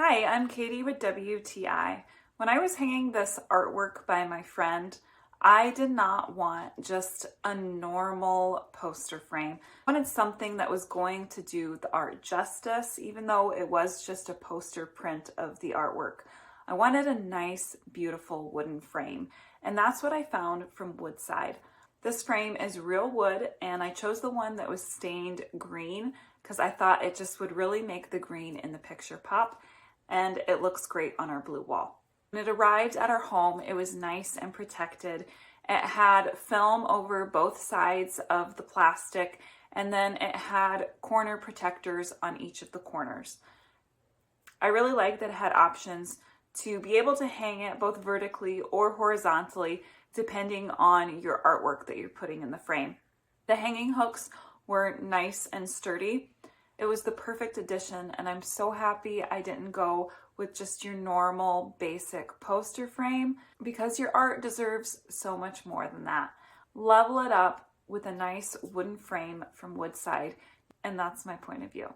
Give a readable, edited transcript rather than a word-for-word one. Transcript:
Hi, I'm Katie with WTI. When I was hanging this artwork by my friend, I did not want just a normal poster frame. I wanted something that was going to do the art justice, even though it was just a poster print of the artwork. I wanted a nice, beautiful wooden frame, and that's what I found from Woodside. This frame is real wood, and I chose the one that was stained green because I thought it just would really make the green in the picture pop, and it looks great on our blue wall. When it arrived at our home, it was nice and protected. It had film over both sides of the plastic, and then it had corner protectors on each of the corners. I really liked that it had options to be able to hang it both vertically or horizontally, depending on your artwork that you're putting in the frame. The hanging hooks were nice and sturdy. It was the perfect addition, and I'm so happy I didn't go with just your normal basic poster frame because your art deserves so much more than that. Level it up with a nice wooden frame from Woodside, and that's my point of view.